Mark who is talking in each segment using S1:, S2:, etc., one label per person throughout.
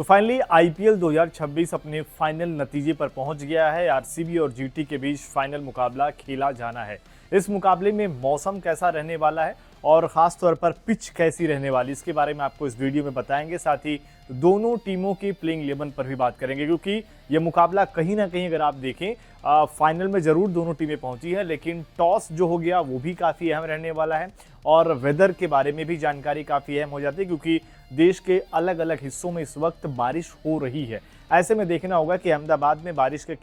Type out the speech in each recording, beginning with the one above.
S1: तो finally IPL 2026 अपने final नतीजे पर पहुंच गया है। आरसीबी और जीटी के बीच फाइनल मुकाबला खेला जाना है। इस मुकाबले में मौसम कैसा रहने वाला है और खास तौर पर पिच कैसी रहने वाली, इसके बारे में आपको इस वीडियो में बताएंगे। साथ ही दोनों टीमों की प्लेइंग 11 पर भी बात करेंगे, क्योंकि ये मुकाबला कहीं ना कहीं अगर आप देखें फाइनल में जरूर दोनों टीमें पहुंची है, लेकिन टॉस जो हो गया वो भी काफ़ी अहम रहने वाला है और वेदर के बारे में भी जानकारी काफ़ी अहम हो जाती है, क्योंकि देश के अलग अलग हिस्सों में इस वक्त बारिश हो रही है। ऐसे में देखना होगा कि अहमदाबाद में बारिश का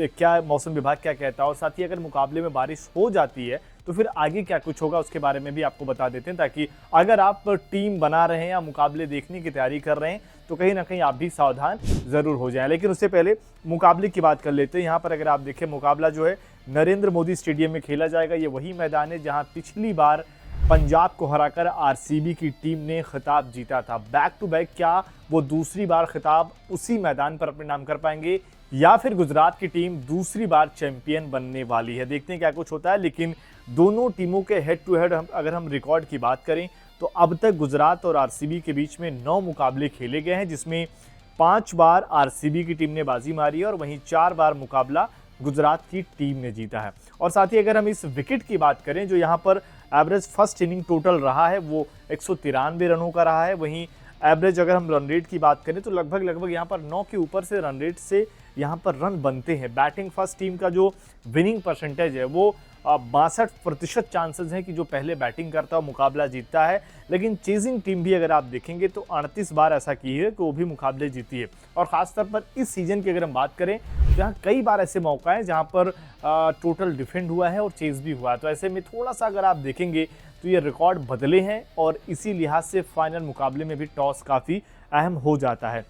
S1: क्या मौसम विभाग क्या कहता है, और साथ ही अगर मुकाबले में बारिश हो जाती है तो फिर आगे क्या कुछ होगा उसके बारे में भी आपको बता देते हैं, ताकि अगर आप टीम बना रहे हैं या मुकाबले देखने की तैयारी कर रहे हैं तो कहीं ना कहीं आप भी सावधान जरूर हो जाएं। लेकिन उससे पहले मुकाबले की बात कर लेते हैं। यहाँ पर अगर आप देखें, मुकाबला जो है नरेंद्र मोदी स्टेडियम में खेला जाएगा। ये वही मैदान है जहाँ पिछली बार पंजाब को हराकर आरसीबी की टीम ने खिताब जीता था। बैक टू बैक क्या वो दूसरी बार खिताब उसी मैदान पर अपने नाम कर पाएंगे, या फिर गुजरात की टीम दूसरी बार चैंपियन बनने वाली है? देखते हैं क्या कुछ होता है। लेकिन दोनों टीमों के हेड टू हेड अगर हम रिकॉर्ड की बात करें तो अब तक गुजरात और आरसीबी के बीच में 9 मुकाबले खेले गए हैं, जिसमें 5 बार आरसीबी की टीम ने बाजी मारी है और वहीं 4 बार मुकाबला गुजरात की टीम ने जीता है। और साथ ही अगर हम इस विकेट की बात करें, जो यहाँ पर एवरेज फर्स्ट इनिंग टोटल रहा है वो 193 रनों का रहा है। वहीं एवरेज अगर हम रन रेट की बात करें तो लगभग यहाँ पर 9 के ऊपर से रन रेट से यहाँ पर रन बनते हैं। बैटिंग फर्स्ट टीम का जो विनिंग परसेंटेज है वो 62% चांसेस हैं कि जो पहले बैटिंग करता है मुकाबला जीतता है। लेकिन चेजिंग टीम भी अगर आप देखेंगे तो 38 बार ऐसा की है कि वो भी मुकाबले जीती है। और खासतौर पर इस सीजन की अगर हम बात करें, जहाँ कई बार ऐसे मौका है जहाँ पर टोटल डिफेंड हुआ है और चेज भी हुआ है। तो ऐसे में थोड़ा सा अगर आप देखेंगे तो ये रिकॉर्ड बदले हैं और इसी लिहाज से फाइनल मुकाबले में भी टॉस काफ़ी अहम हो जाता है।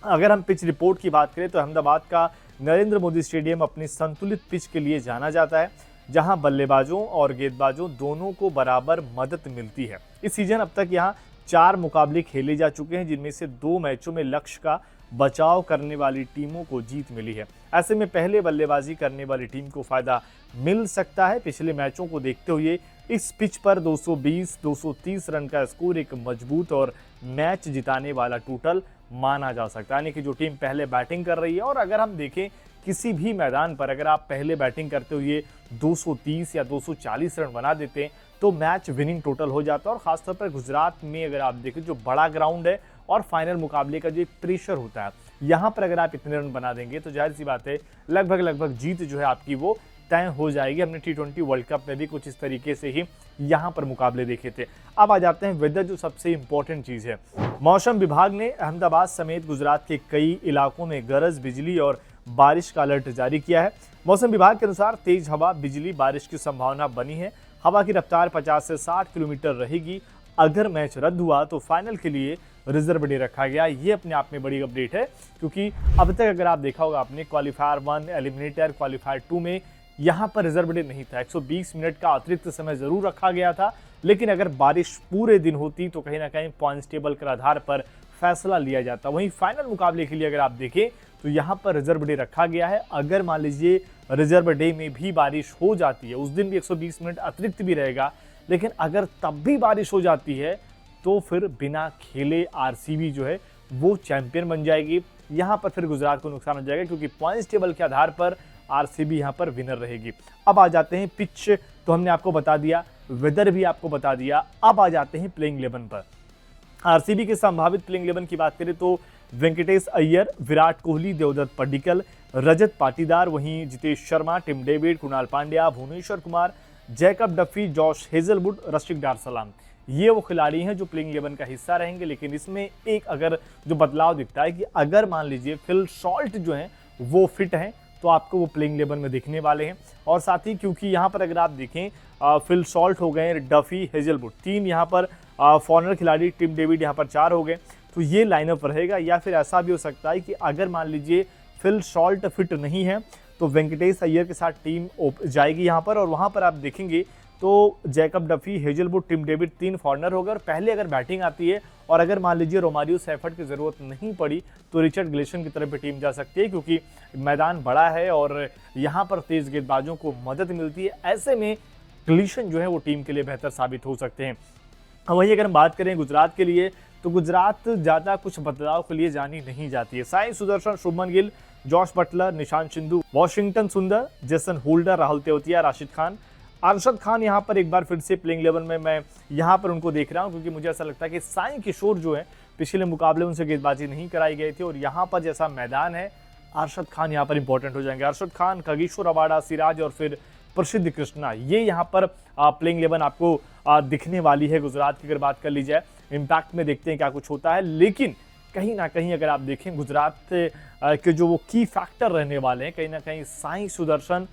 S1: अगर हम पिच रिपोर्ट की बात करें तो अहमदाबाद का नरेंद्र मोदी स्टेडियम अपनी संतुलित पिच के लिए जाना जाता है, जहां बल्लेबाजों और गेंदबाजों दोनों को बराबर मदद मिलती है। इस सीजन अब तक यहां 4 मुकाबले खेले जा चुके हैं, जिनमें से 2 मैचों में लक्ष्य का बचाव करने वाली टीमों को जीत मिली है। ऐसे में पहले बल्लेबाजी करने वाली टीम को फायदा मिल सकता है। पिछले मैचों को देखते हुए इस पिच पर 220-230 रन का स्कोर एक मजबूत और मैच जिताने वाला टोटल माना जा सकता है, यानी कि जो टीम पहले बैटिंग कर रही है। और अगर हम देखें किसी भी मैदान पर अगर आप पहले बैटिंग करते हुए 230 या 240 रन बना देते हैं तो मैच विनिंग टोटल हो जाता है। और खासतौर पर गुजरात में अगर आप देखें, जो बड़ा ग्राउंड है और फाइनल मुकाबले का जो एक प्रेशर होता है, यहाँ पर अगर आप इतने रन बना देंगे तो जाहिर सी बात है लगभग जीत जो है आपकी वो तय हो जाएगी। हमने T20 वर्ल्ड कप में भी कुछ इस तरीके से ही यहाँ पर मुकाबले देखे थे। अब आ जाते हैं वेदर, जो सबसे इंपॉर्टेंट चीज़ है। मौसम विभाग ने अहमदाबाद समेत गुजरात के कई इलाकों में गरज बिजली और बारिश का अलर्ट जारी किया है। मौसम विभाग के अनुसार तेज हवा, बिजली, बारिश की संभावना बनी है। हवा की रफ्तार 50 से 60 किलोमीटर रहेगी। अगर मैच रद्द हुआ तो फाइनल के लिए रिजर्व डे रखा गया। ये अपने आप में बड़ी अपडेट है, क्योंकि अब तक अगर आप देखा होगा आपने क्वालिफायर 1, एलिमिनेटर क्वालिफायर 2 में यहाँ पर रिजर्व डे नहीं था। 120 मिनट का अतिरिक्त समय जरूर रखा गया था, लेकिन अगर बारिश पूरे दिन होती तो कहीं ना कहीं पॉइंट्स टेबल के आधार पर फैसला लिया जाता। वहीं फाइनल मुकाबले के लिए अगर आप देखें तो यहाँ पर रिजर्व डे रखा गया है। अगर मान लीजिए रिजर्व डे में भी बारिश हो जाती है, उस दिन भी 120 मिनट अतिरिक्त भी रहेगा, लेकिन अगर तब भी बारिश हो जाती है तो फिर बिना खेले आरसीबी जो है वो चैंपियन बन जाएगी। यहाँ पर फिर गुजरात को नुकसान हो जाएगा, क्योंकि पॉइंट्स टेबल के आधार पर आरसीबी यहाँ पर विनर रहेगी। अब आ जाते हैं पिच, तो हमने आपको बता दिया, वेदर भी आपको बता दिया। अब आ जाते हैं प्लेइंग 11 पर। आरसीबी के संभावित प्लेइंग 11 की बात करें तो वेंकटेश अय्यर, विराट कोहली, देवदत्त पड्डीकल, रजत पाटीदार, वहीं Jitesh Sharma, Tim David, Krunal Pandya, Bhuvneshwar Kumar, Jacob Duffy, Josh Hazlewood, Rasikh Dar Salam, ये वो खिलाड़ी हैं जो प्लेइंग 11 का हिस्सा रहेंगे। लेकिन इसमें एक अगर जो बदलाव दिखता है कि अगर मान लीजिए फिल सॉल्ट जो हैं वो फिट हैं तो आपको वो प्लेइंग 11 में दिखने वाले हैं। और साथ ही क्योंकि यहाँ पर अगर आप देखें फिल सॉल्ट हो गए, डफी, हेजलवुड 3 यहाँ पर फॉरनर खिलाड़ी, टिम डेविड यहाँ पर 4 हो गए, तो ये लाइनअप रहेगा। या फिर ऐसा भी हो सकता है कि अगर मान लीजिए फिल सॉल्ट फिट नहीं है तो वेंकटेश अय्यर के साथ टीम जाएगी यहाँ पर, और वहाँ पर आप देखेंगे तो Jacob Duffy, Hazlewood, Tim David 3 foreigner होगा। और पहले अगर बैटिंग आती है और अगर मान लीजिए रोमारियो सेफर्ड की ज़रूरत नहीं पड़ी तो रिचर्ड ग्लेशन की तरफ भी टीम जा सकती है, क्योंकि मैदान बड़ा है और यहाँ पर तेज़ गेंदबाजों को मदद मिलती है। ऐसे में ग्लेशन जो है वो टीम के लिए बेहतर साबित हो सकते हैं। वहीं अगर हम बात करें गुजरात के लिए तो गुजरात ज़्यादा कुछ बदलाव के लिए जानी नहीं जाती है। Sai Sudharsan, Shubman Gill, Jos Buttler, Nishant Sindhu, Washington Sundar, Jason Holder, Rahul Tewatia, Rashid Khan, Arshad Khan यहाँ पर एक बार फिर से प्लेइंग 11 में मैं यहाँ पर उनको देख रहा हूँ, क्योंकि मुझे ऐसा लगता है कि साई किशोर जो है पिछले मुकाबले उनसे गेंदबाजी नहीं कराई गई थी, और यहाँ पर जैसा मैदान है अरशद खान यहाँ पर इंपॉर्टेंट हो जाएंगे। अरशद खान, खगेश्वर रबाडा, सिराज और फिर प्रसिद्ध कृष्णा, ये यहाँ पर प्लेइंग 11 आपको दिखने वाली है गुजरात की। अगर बात कर ली जाए इम्पैक्ट में, देखते हैं क्या कुछ होता है। लेकिन कहीं ना कहीं अगर आप देखें गुजरात के जो वो की फैक्टर रहने वाले हैं, कहीं ना कहीं साई सुदर्शन,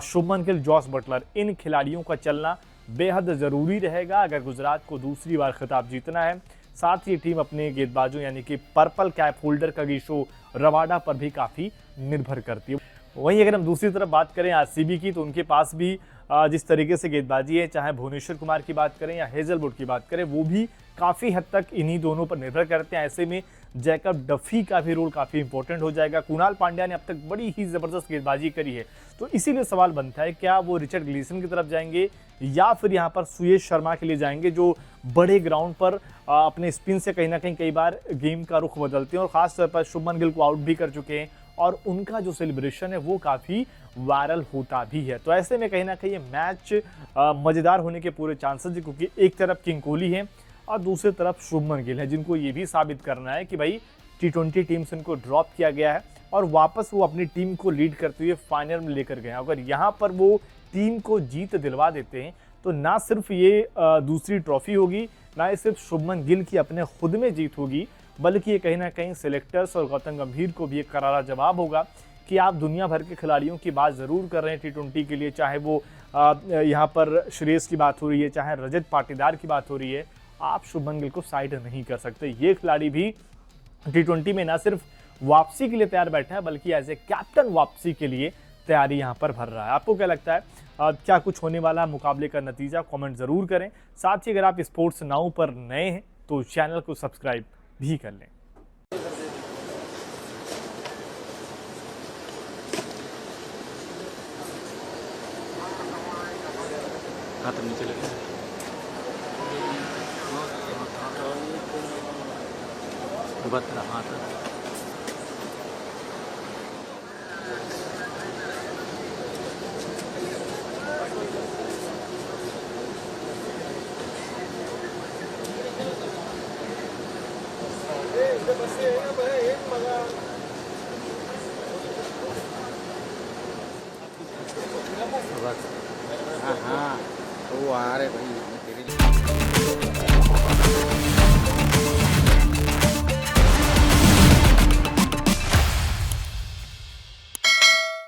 S1: शुभमन गिल, जॉस बटलर, इन खिलाड़ियों का चलना बेहद ज़रूरी रहेगा अगर गुजरात को दूसरी बार खिताब जीतना है। साथ ही टीम अपने गेंदबाजों यानी कि purple cap holder Khageshwar Rabada पर भी काफ़ी निर्भर करती है। वहीं अगर हम दूसरी तरफ बात करें आरसीबी की, तो उनके पास भी जिस तरीके से गेंदबाजी है, चाहे भुवनेश्वर कुमार की बात करें या हेजलवुड की बात करें, वो भी काफ़ी हद तक इन्हीं दोनों पर निर्भर करते हैं। ऐसे में जैकब डफी का भी रोल काफ़ी इंपॉर्टेंट हो जाएगा। कुणाल पांड्या ने अब तक बड़ी ही ज़बरदस्त गेंदबाजी करी है, तो इसीलिए सवाल बनता है क्या वो रिचर्ड ग्लीसन की तरफ जाएंगे या फिर यहाँ पर सुयश शर्मा के लिए जाएंगे, जो बड़े ग्राउंड पर अपने स्पिन से कहीं ना कहीं कई बार गेम का रुख बदलते हैं, और ख़ासतौर पर शुभमन गिल को आउट भी कर चुके हैं और उनका जो सेलिब्रेशन है वो काफ़ी वायरल होता भी है। तो ऐसे में कहीं ना कहीं ये मैच मज़ेदार होने के पूरे चांसेस है, क्योंकि एक तरफ किंग कोहली है और दूसरी तरफ शुभमन गिल है, जिनको ये भी साबित करना है कि भाई T20 टीम से उनको ड्रॉप किया गया है और वापस वो अपनी टीम को लीड करते हुए फाइनल में लेकर गए। अगर यहाँ पर वो टीम को जीत दिलवा देते हैं तो ना सिर्फ ये दूसरी ट्रॉफी होगी, ना ये सिर्फ शुभमन गिल की अपने खुद में जीत होगी, बल्कि ये कहीं ना कहीं सिलेक्टर्स और गौतम गंभीर को भी एक करारा जवाब होगा कि आप दुनिया भर के खिलाड़ियों की बात ज़रूर कर रहे हैं T20 के लिए, चाहे वो यहाँ पर श्रेयस की बात हो रही है, चाहे रजत पाटीदार की बात हो रही है, आप शुभमन गिल को साइड नहीं कर सकते। ये खिलाड़ी भी T20 में ना सिर्फ वापसी के लिए तैयार बैठा है, बल्कि एज ए कैप्टन वापसी के लिए तैयारी यहाँ पर भर रहा है। आपको क्या लगता है क्या कुछ होने वाला है मुकाबले का नतीजा? कमेंट ज़रूर करें। साथ ही अगर आप स्पोर्ट्स नाउ पर नए हैं तो चैनल को सब्सक्राइब भी कर लें।
S2: हाथ नीचे लगे हाथ हाँ हाँ वो आ रहे भाई तेरे